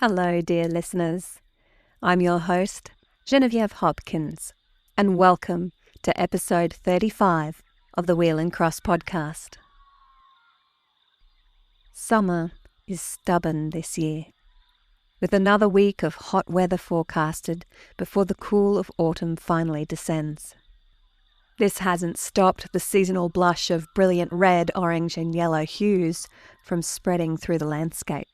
Hello, dear listeners. I'm your host, Genevieve Hopkins, and welcome to episode 35 of the Wheel and Cross podcast. Summer is stubborn this year, with another week of hot weather forecasted before the cool of autumn finally descends. This hasn't stopped the seasonal blush of brilliant red, orange and yellow hues from spreading through the landscape.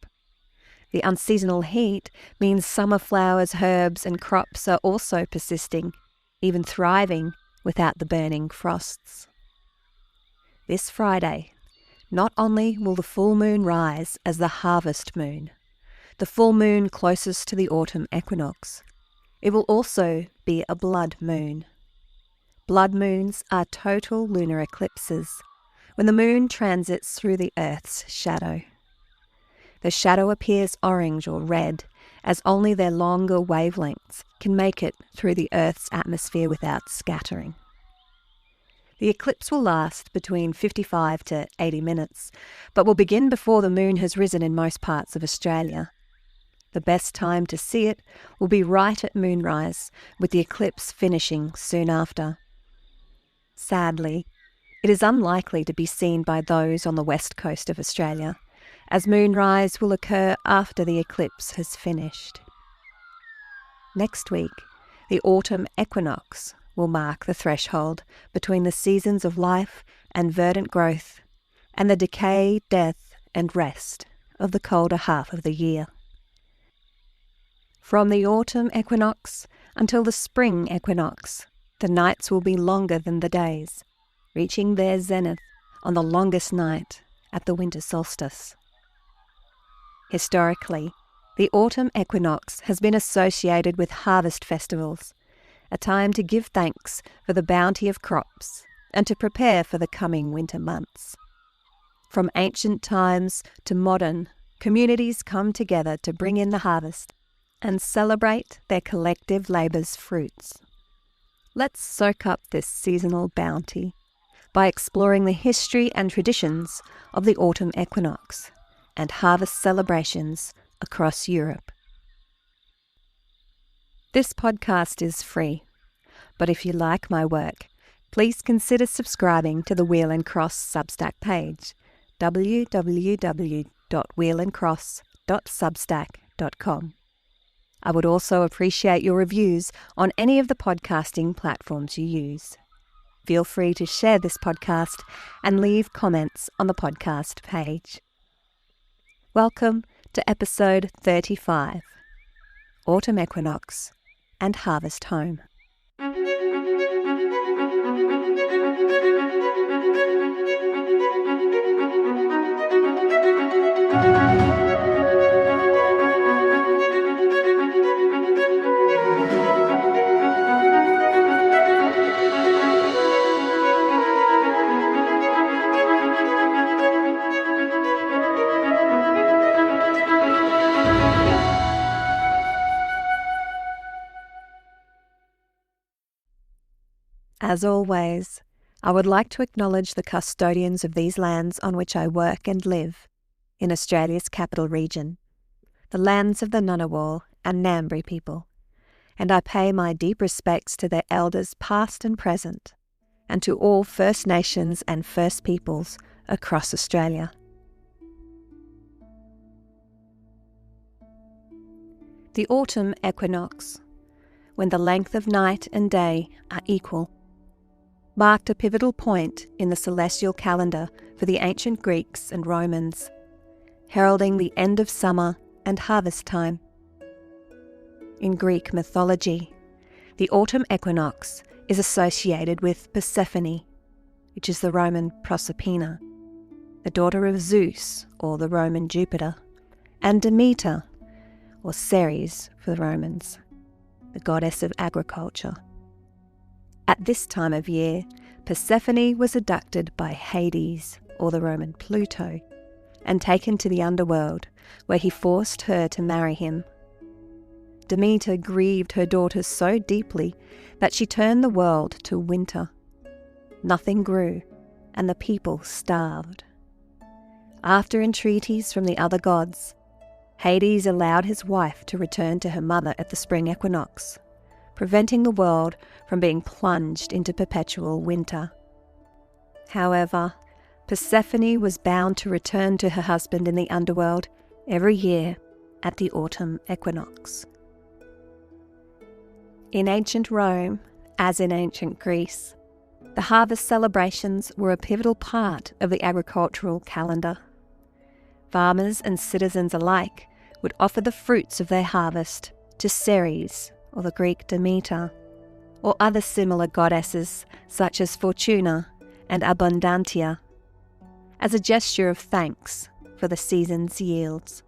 The unseasonal heat means summer flowers, herbs and crops are also persisting, even thriving without the burning frosts. This Friday, not only will the full moon rise as the harvest moon, the full moon closest to the autumn equinox, it will also be a blood moon. Blood moons are total lunar eclipses, when the moon transits through the Earth's shadow. The shadow appears orange or red, as only their longer wavelengths can make it through the Earth's atmosphere without scattering. The eclipse will last between 55 to 80 minutes, but will begin before the moon has risen in most parts of Australia. The best time to see it will be right at moonrise, with the eclipse finishing soon after. Sadly, it is unlikely to be seen by those on the west coast of Australia, as moonrise will occur after the eclipse has finished. Next week, the autumn equinox will mark the threshold between the seasons of life and verdant growth and the decay, death and rest of the colder half of the year. From the autumn equinox until the spring equinox, the nights will be longer than the days, reaching their zenith on the longest night at the winter solstice. Historically, the autumn equinox has been associated with harvest festivals, a time to give thanks for the bounty of crops and to prepare for the coming winter months. From ancient times to modern, communities come together to bring in the harvest and celebrate their collective labour's fruits. Let's soak up this seasonal bounty by exploring the history and traditions of the autumn equinox and harvest celebrations across Europe. This podcast is free, but if you like my work, please consider subscribing to the Wheel and Cross Substack page, www.wheelandcross.substack.com. I would also appreciate your reviews on any of the podcasting platforms you use. Feel free to share this podcast and leave comments on the podcast page. Welcome to episode 35, Autumn Equinox and Harvest Home. As always, I would like to acknowledge the custodians of these lands on which I work and live, in Australia's capital region, the lands of the Ngunnawal and Ngambri people, and I pay my deep respects to their elders past and present, and to all First Nations and First Peoples across Australia. The autumn equinox, when the length of night and day are equal, marked a pivotal point in the celestial calendar for the ancient Greeks and Romans, heralding the end of summer and harvest time. In Greek mythology, the autumn equinox is associated with Persephone, which is the Roman Proserpina, the daughter of Zeus, or the Roman Jupiter, and Demeter, or Ceres for the Romans, the goddess of agriculture. At this time of year, Persephone was abducted by Hades, or the Roman Pluto, and taken to the underworld, where he forced her to marry him. Demeter grieved her daughter so deeply that she turned the world to winter. Nothing grew, and the people starved. After entreaties from the other gods, Hades allowed his wife to return to her mother at the spring equinox, preventing the world from being plunged into perpetual winter. However, Persephone was bound to return to her husband in the underworld every year at the autumn equinox. In ancient Rome, as in ancient Greece, the harvest celebrations were a pivotal part of the agricultural calendar. Farmers and citizens alike would offer the fruits of their harvest to Ceres, or the Greek Demeter, or other similar goddesses such as Fortuna and Abundantia, as a gesture of thanks for the season's yields.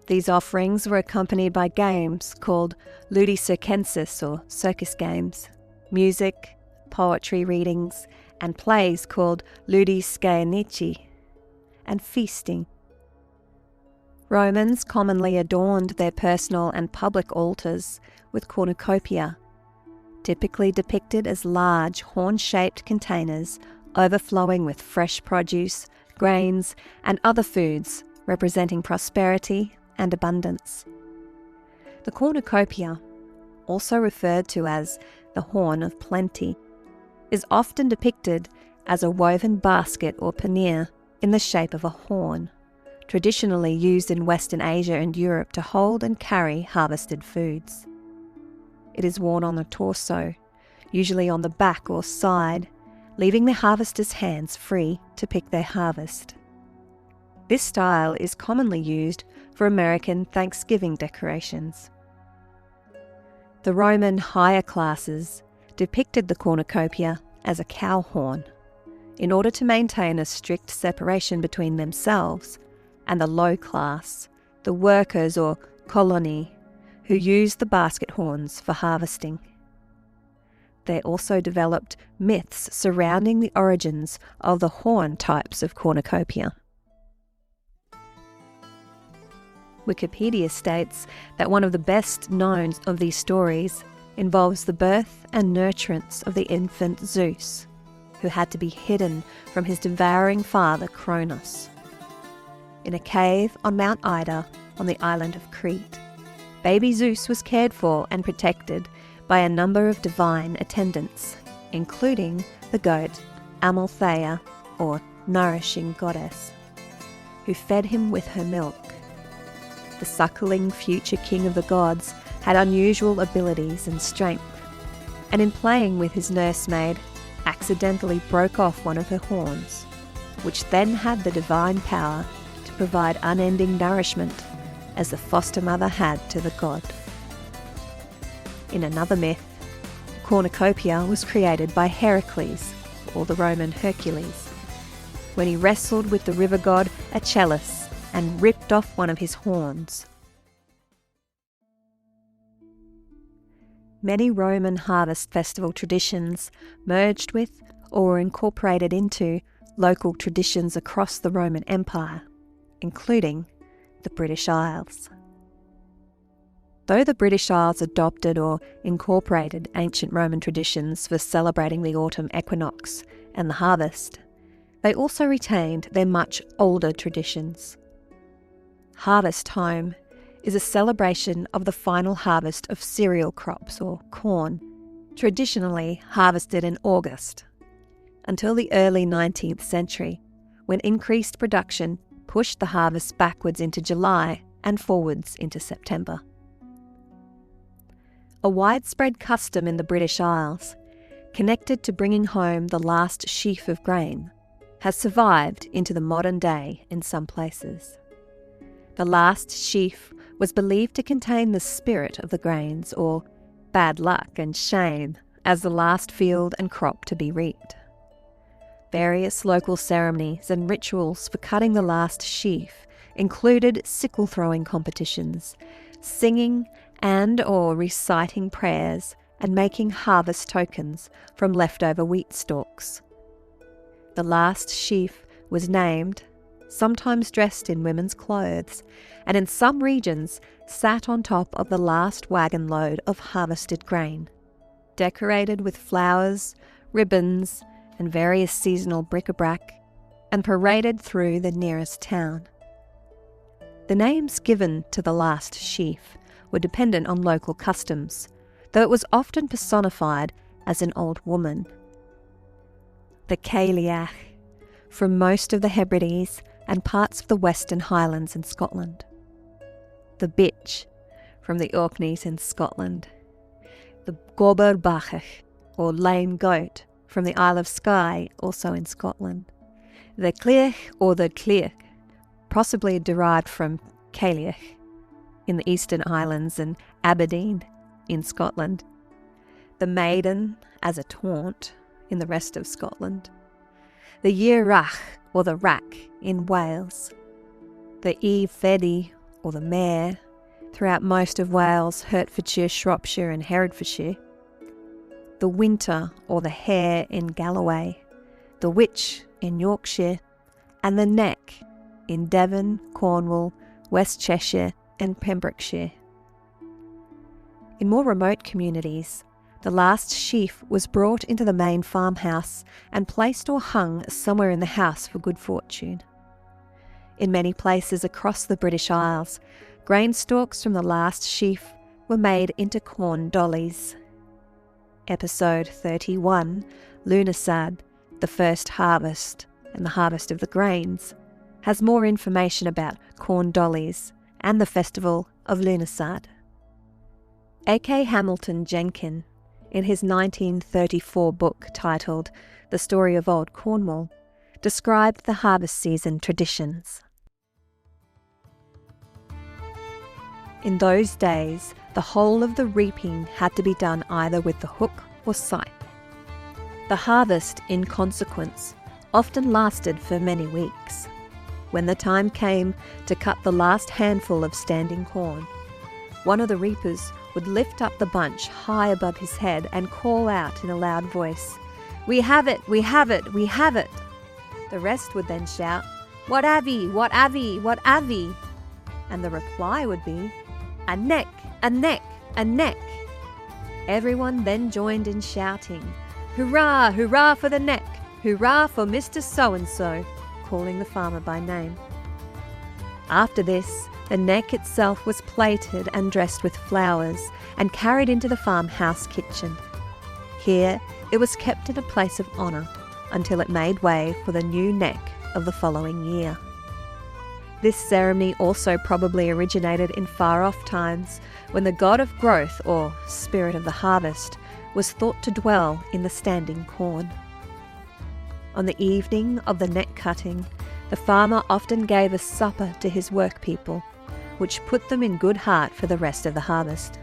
These offerings were accompanied by games called ludi circenses, or circus games, music, poetry readings, and plays called ludi scaenici, and feasting. Romans commonly adorned their personal and public altars with cornucopia, typically depicted as large horn-shaped containers overflowing with fresh produce, grains, and other foods representing prosperity and abundance. The cornucopia, also referred to as the horn of plenty, is often depicted as a woven basket or pannier in the shape of a horn, traditionally used in Western Asia and Europe to hold and carry harvested foods. It is worn on the torso, usually on the back or side, leaving the harvester's hands free to pick their harvest. This style is commonly used for American Thanksgiving decorations. The Roman higher classes depicted the cornucopia as a cow horn, in order to maintain a strict separation between themselves and the low class, the workers or coloni, who used the basket horns for harvesting. They also developed myths surrounding the origins of the horn types of cornucopia. Wikipedia states that one of the best known of these stories involves the birth and nurturance of the infant Zeus, who had to be hidden from his devouring father Kronos. In a cave on Mount Ida on the island of Crete, baby Zeus was cared for and protected by a number of divine attendants, including the goat Amalthea, or nourishing goddess, who fed him with her milk. The suckling future king of the gods had unusual abilities and strength, and in playing with his nursemaid, accidentally broke off one of her horns, which then had the divine power to provide unending nourishment as the foster mother had to the god. In another myth, cornucopia was created by Heracles, or the Roman Hercules, when he wrestled with the river god Achilles and ripped off one of his horns. Many Roman harvest festival traditions merged with or were incorporated into local traditions across the Roman Empire, including the British Isles. Though the British Isles adopted or incorporated ancient Roman traditions for celebrating the autumn equinox and the harvest, they also retained their much older traditions. Harvest Home is a celebration of the final harvest of cereal crops or corn, traditionally harvested in August, until the early 19th century, when increased production pushed the harvest backwards into July and forwards into September. A widespread custom in the British Isles, connected to bringing home the last sheaf of grain, has survived into the modern day in some places. The last sheaf was believed to contain the spirit of the grains, or bad luck and shame, as the last field and crop to be reaped. Various local ceremonies and rituals for cutting the last sheaf included sickle throwing competitions, singing and or reciting prayers, and making harvest tokens from leftover wheat stalks. The last sheaf was named, sometimes dressed in women's clothes, and in some regions sat on top of the last wagon load of harvested grain, decorated with flowers, ribbons, and various seasonal bric-a-brac, and paraded through the nearest town. The names given to the last sheaf were dependent on local customs, though it was often personified as an old woman. The Cailleach, from most of the Hebrides and parts of the Western Highlands in Scotland. The Bitch, from the Orkneys in Scotland. The Gobber Bachach, or lame goat, from the Isle of Skye, also in Scotland. The Cleach or the Cleach, possibly derived from Cailleach in the Eastern Islands and Aberdeen in Scotland. The Maiden as a taunt in the rest of Scotland. The Yearach or the Rack in Wales. The Eve Fedi or the Mare throughout most of Wales, Hertfordshire, Shropshire and Herefordshire. The Winter or the Hare in Galloway. The Witch in Yorkshire, and the Neck in Devon, Cornwall, West Cheshire and Pembrokeshire. In more remote communities, the last sheaf was brought into the main farmhouse and placed or hung somewhere in the house for good fortune. In many places across the British Isles, grain stalks from the last sheaf were made into corn dollies. Episode 31, Lunasad, the first harvest and the harvest of the grains, has more information about corn dollies and the festival of Lunasad. A.K. Hamilton Jenkin, in his 1934 book titled The Story of Old Cornwall, described the harvest season traditions. In those days, the whole of the reaping had to be done either with the hook or scythe. The harvest, in consequence, often lasted for many weeks. When the time came to cut the last handful of standing corn, one of the reapers would lift up the bunch high above his head and call out in a loud voice, "We have it! We have it! We have it!" The rest would then shout, "What have ye? What have ye? What have ye?" And the reply would be, "A neck! A neck! A neck!" Everyone then joined in shouting, "Hurrah! Hurrah for the neck! Hurrah for Mr. So-and-so," calling the farmer by name. After this, the neck itself was plated and dressed with flowers and carried into the farmhouse kitchen. Here it was kept in a place of honour until it made way for the new neck of the following year. This ceremony also probably originated in far-off times when the god of growth, or spirit of the harvest, was thought to dwell in the standing corn. On the evening of the neck cutting, the farmer often gave a supper to his workpeople, which put them in good heart for the rest of the harvest.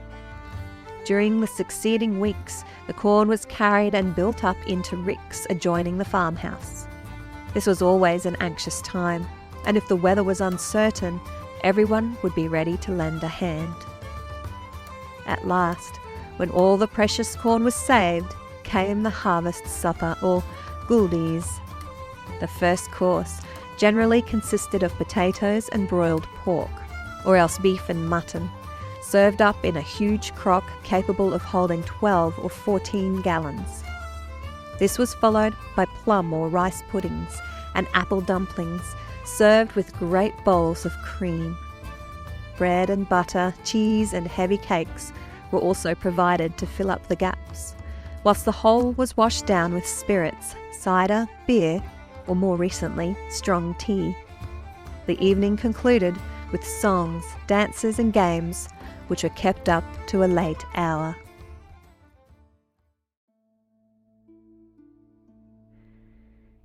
During the succeeding weeks, the corn was carried and built up into ricks adjoining the farmhouse. This was always an anxious time, and if the weather was uncertain, everyone would be ready to lend a hand. At last, when all the precious corn was saved, came the harvest supper, or gouldies. The first course generally consisted of potatoes and broiled pork, or else beef and mutton, served up in a huge crock capable of holding 12 or 14 gallons. This was followed by plum or rice puddings and apple dumplings, served with great bowls of cream. Bread and butter, cheese and heavy cakes were also provided to fill up the gaps, whilst the whole was washed down with spirits, cider, beer, or more recently, strong tea. The evening concluded with songs, dances and games, which were kept up to a late hour.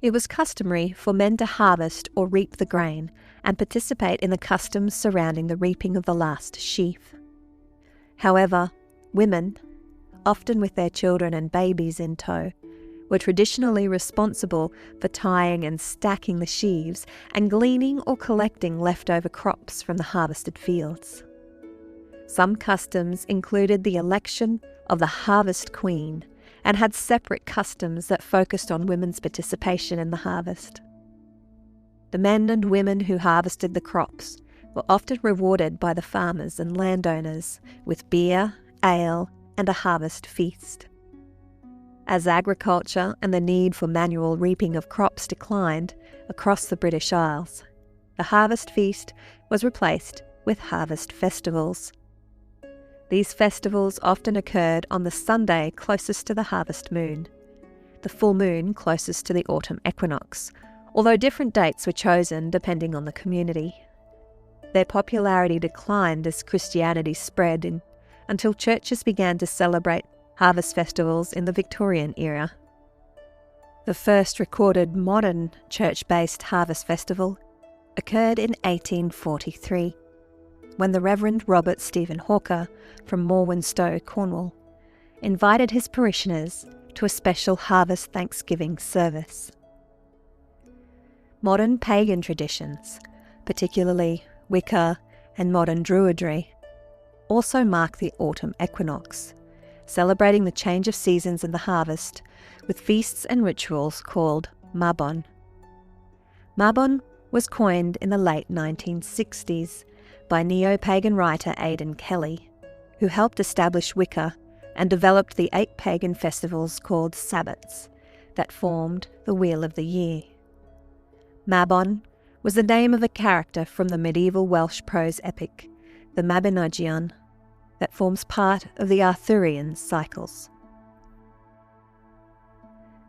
It was customary for men to harvest or reap the grain and participate in the customs surrounding the reaping of the last sheaf. However, women, often with their children and babies in tow, were traditionally responsible for tying and stacking the sheaves and gleaning or collecting leftover crops from the harvested fields. Some customs included the election of the harvest queen and had separate customs that focused on women's participation in the harvest. The men and women who harvested the crops were often rewarded by the farmers and landowners with beer, ale, and a harvest feast. As agriculture and the need for manual reaping of crops declined across the British Isles, the harvest feast was replaced with harvest festivals. These festivals often occurred on the Sunday closest to the harvest moon, the full moon closest to the autumn equinox, although different dates were chosen depending on the community. Their popularity declined as Christianity spread until churches began to celebrate harvest festivals in the Victorian era. The first recorded modern church-based harvest festival occurred in 1843, when the Reverend Robert Stephen Hawker from Morwenstow, Cornwall, invited his parishioners to a special harvest Thanksgiving service. Modern pagan traditions, particularly Wicca and modern Druidry, also mark the autumn equinox, celebrating the change of seasons and the harvest with feasts and rituals called Mabon. Mabon was coined in the late 1960s by neo-pagan writer Aidan Kelly, who helped establish Wicca and developed the 8 pagan festivals called Sabbats that formed the Wheel of the Year. Mabon was the name of a character from the medieval Welsh prose epic, the Mabinogion, that forms part of the Arthurian cycles.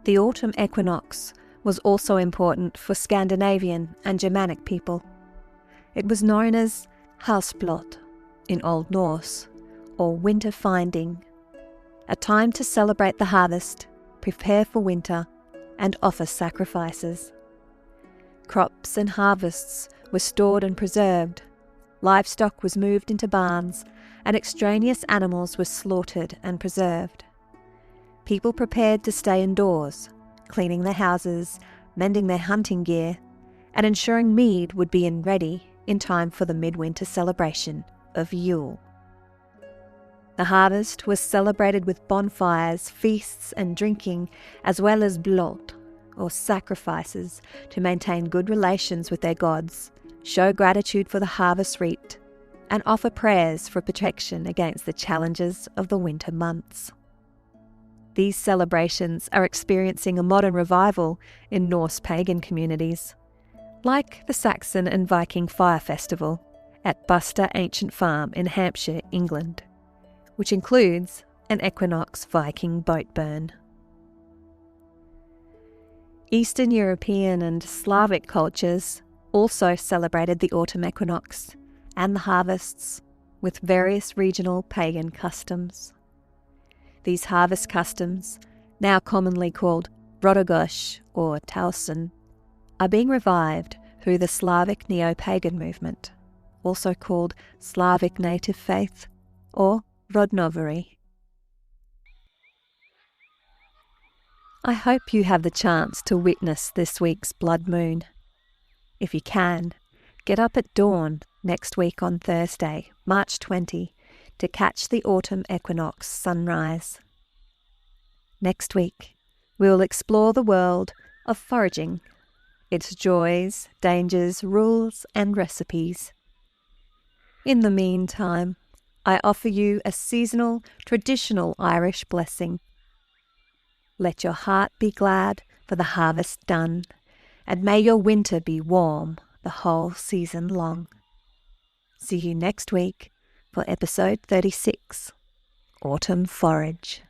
The autumn equinox was also important for Scandinavian and Germanic people. It was known as Haustblot in Old Norse, or winter finding, a time to celebrate the harvest, prepare for winter, and offer sacrifices. Crops and harvests were stored and preserved, livestock was moved into barns, and extraneous animals were slaughtered and preserved. People prepared to stay indoors, cleaning their houses, mending their hunting gear, and ensuring mead would be ready in time for the midwinter celebration of Yule. The harvest was celebrated with bonfires, feasts and drinking, as well as blot, or sacrifices, to maintain good relations with their gods, show gratitude for the harvest reaped, and offer prayers for protection against the challenges of the winter months. These celebrations are experiencing a modern revival in Norse pagan communities, like the Saxon and Viking Fire Festival at Buster Ancient Farm in Hampshire, England, which includes an equinox Viking boat burn. Eastern European and Slavic cultures also celebrated the autumn equinox and the harvests with various regional pagan customs. These harvest customs, now commonly called Rodogosh or Tausen, are being revived through the Slavic neo-pagan movement, also called Slavic native faith or Rodnovery. I hope you have the chance to witness this week's blood moon. If you can, get up at dawn next week on Thursday, March 20, to catch the autumn equinox sunrise. Next week, we will explore the world of foraging, its joys, dangers, rules, and recipes. In the meantime, I offer you a seasonal, traditional Irish blessing. Let your heart be glad for the harvest done, and may your winter be warm the whole season long. See you next week for episode 36, Autumn Forage.